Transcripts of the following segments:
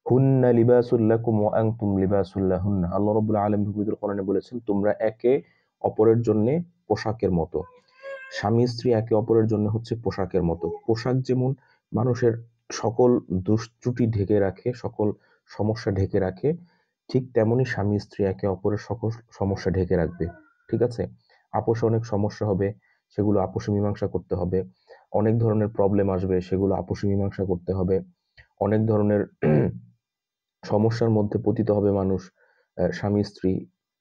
হুন্না লিবাসুল লাকুম ওয়া আনতুম লিবাসুল লাহুন্না। আল্লাহ রাব্বুল আলামিন পবিত্র কোরআনে বলেছেন, তোমরা একে অপরের জন্য পোশাকের মতো। স্বামী স্ত্রী একে অপরের জন্য হচ্ছে পোশাকের মতো। পোশাক যেমন মানুষের সকল দুষ্ত্রুটি ঢেকে রাখে, সকল সমস্যা ঢেকে রাখে, ঠিক তেমনি স্বামী স্ত্রী একে অপরের সকল সমস্যা ঢেকে রাখবে। ঠিক আছে? আপোষে অনেক সমস্যা হবে, সেগুলো আপোষে মীমাংসা করতে হবে। অনেক ধরনের প্রবলেম আসবে, সেগুলো আপোষে মীমাংসা করতে হবে। অনেক ধরনের সমস্যার মধ্যে পতিত হবে মানুষ, স্বামী স্ত্রী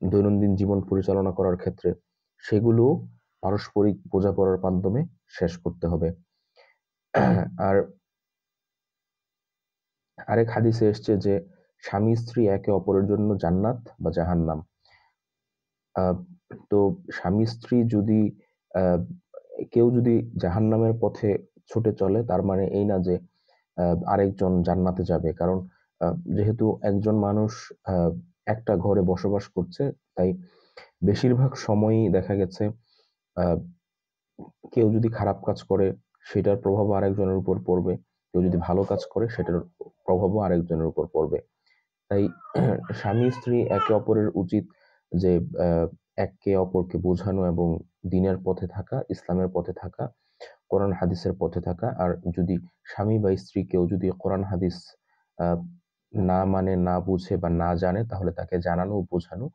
দৈনন্দিন জীবন পরিচালনা করার ক্ষেত্রে। সেগুলো পারস্পরিক বোঝাপড়ার মাধ্যমে শেষ করতে হবে। আর আরেক হাদিসে এসছে যে স্বামী স্ত্রী একে অপরের জন্য জান্নাত বা জাহান্নাম। আহ, তো স্বামী স্ত্রী যদি আহ, কেউ যদি জাহান্নামের পথে ছুটে চলে, তার মানে এই না যে আরেকজন জান্নাতে যাবে। কারণ যেহেতু একজন মানুষ আহ, একটা ঘরে বসবাস করছে, তাই বেশিরভাগ সময়ই দেখা গেছে আহ, কেউ যদি খারাপ কাজ করে সেটার প্রভাব আরেকজনের উপর পড়বে, কেউ যদি ভালো কাজ করে সেটার প্রভাবও আরেকজনের উপর পড়বে। তাই স্বামী স্ত্রী একে অপরের উচিত যে আহ, একে অপরকে বোঝানো এবং দিনের পথে থাকা, ইসলামের পথে থাকা, কোরআন হাদিসের পথে থাকা। আর যদি স্বামী বা স্ত্রী কেউ যদি কোরআন হাদিস আহ, না মানে, না বুঝে বা না জানে, তাহলে তাকে জানানো ও বোঝানো,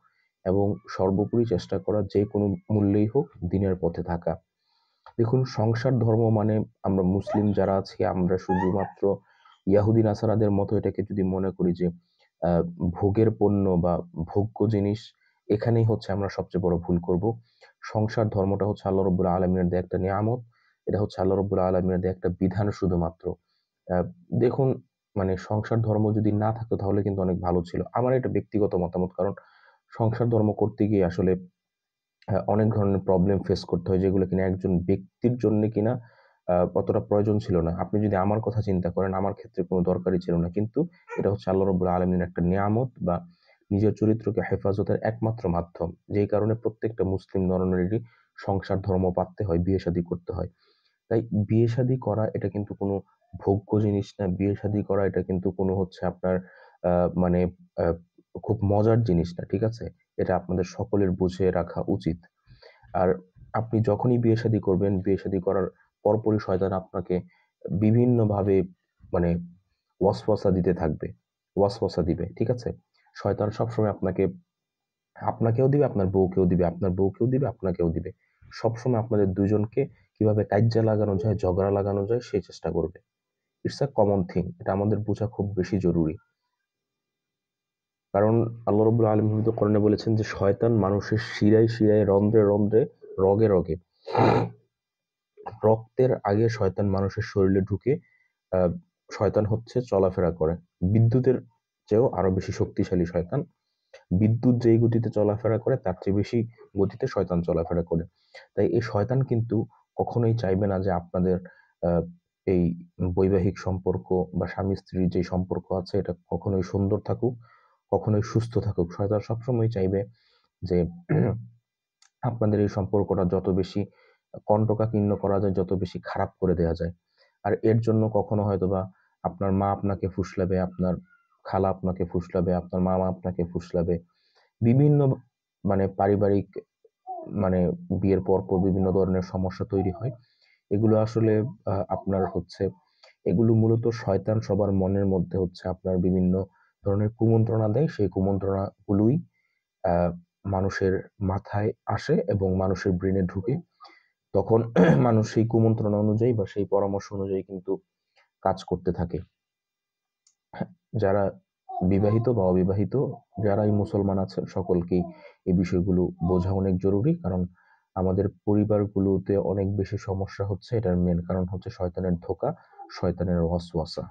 এবং সর্বোপরি চেষ্টা করা যে কোনো মূল্যেই হোক দিনের পথে থাকা। দেখুন, সংসার ধর্ম মানে আমরা মুসলিম যারা আছি, আমরা শুধুমাত্র ইয়াহুদি নাসারাদের মতো এটাকে যদি মনে করি যে আহ, ভোগের পণ্য বা ভোগ্য জিনিস, এখানেই হচ্ছে আমরা সবচেয়ে বড় ভুল করব। সংসার ধর্মটা হচ্ছে আল্লাহ রব্বুল আলমিনের দেয়া একটা নিয়ামত। এটা হচ্ছে আল্লাহ রব্বুল আলমিনের দেয়া একটা বিধান শুধুমাত্র। আহ, দেখুন, মানে সংসার ধর্ম যদি না থাকতো তাহলে কিন্তু অনেক ভালো ছিল। আমার এটা ব্যক্তিগত মতামত। কারণ সংসার ধর্ম করতে গিয়ে আসলে অনেক ধরনের প্রবলেম ফেস করতে হয়, যেগুলো কিনা একজন ব্যক্তির জন্য কিনা অতটা প্রয়োজন ছিল না। আপনি যদি আমার কথা চিন্তা করেন, আমার ক্ষেত্রে কোনো দরকারই ছিল না, কিন্তু এটা হচ্ছে আল্লাহ রব্বুল আলমিনের একটা নিয়ামত বা নিজের চরিত্রকে হেফাজতের একমাত্র মাধ্যম। যেই কারণে প্রত্যেকটা মুসলিম নরনারীরই সংসার ধর্ম পাততে হয়, বিয়ে শাদী করতে হয়। তাই বিয়ে শাদী করা এটা কিন্তু কোনো ভোগ্য জিনিস না। বিয়ে শাদী করা এটা কিন্তু কোনো হচ্ছে আপনার মানে আহ, খুব মজার জিনিস না। ঠিক আছে? এটা আপনাদের সকলের বুঝে রাখা উচিত। আর আপনি যখনই বিয়ে শাদী করবেন, বিয়ে শাদী করার পরপরই শয়তান আপনাকে বিভিন্নভাবে মানে ওয়াসওয়াসা দিতে থাকবে, ওয়াসওয়াসা দিবে। ঠিক আছে? শয়তান সবসময় আপনাকেও দিবে, আপনার বউকেও দিবে, আপনার বউকেও দিবে, আপনাকেও দিবে। সবসময় আপনাদের দুজনকে কিভাবে কাইজ্জা লাগানো যায়, ঝগড়া লাগানো যায়, সেই চেষ্টা করবে। It's a common thing. এটা আমাদের বোঝা খুব বেশি জরুরি। কারণ আল্লাহ রাব্বুল আলামিন তো কোরআনে বলেছেন যে শয়তান মানুষের শিরায় শিরায়, রন্ধ্রে রন্ধ্রে, রগে রগে, রক্তের আগে শয়তান মানুষের শরীরে ঢুকে আহ, শয়তান হচ্ছে চলাফেরা করে। বিদ্যুতের চেয়েও আরো বেশি শক্তিশালী শয়তান। বিদ্যুৎ যেই গতিতে চলাফেরা করে তার চেয়ে বেশি গতিতে শয়তান চলাফেরা করে। তাই এই শয়তান কিন্তু কখনোই চাইবে না যে আপনাদের আহ, এই বৈবাহিক সম্পর্ক বা স্বামী স্ত্রীর যে সম্পর্ক আছে এটা কখনোই সুন্দর থাকুক, কখনোই সুস্থ থাকুক। শয়তান সবসময় চাইবে যে আপনাদের এই সম্পর্কটা যত বেশি কণ্টকাকীর্ণ করা যায়, যত বেশি খারাপ করে দেয়া যায়। আর এর জন্য কখনো হয়তোবা আপনার মা আপনাকে ফুসলাবে, আপনার খালা আপনাকে ফুসলাবে, আপনার মামা আপনাকে ফুসলাবে। বিভিন্ন মানে পারিবারিক মানে বিয়ের পর পর বিভিন্ন ধরনের সমস্যা তৈরি হয়। এগুলো আসলে আপনার হচ্ছে, এগুলো মূলত শয়তান সবার মনের মধ্যে হচ্ছে আপনার বিভিন্ন ধরনের কুমন্ত্রণা দেয়। সেই কুমন্ত্রণা গুলোই আহ মানুষের মাথায় আসে এবং মানুষের ব্রেনে ঢুকে। তখন মানুষ সেই কুমন্ত্রণা অনুযায়ী বা সেই পরামর্শ অনুযায়ী কিন্তু কাজ করতে থাকে। যারা বিবাহিত বা অবিবাহিত, যারাই মুসলমান আছে, সকলকেই এই বিষয়গুলো বোঝা অনেক জরুরি। কারণ আমাদের পরিবারগুলোতে অনেক বেশি সমস্যা হচ্ছে, এটার মেন কারণ হচ্ছে শয়তানের ধোঁকা, শয়তানের ওয়াসওয়াসা।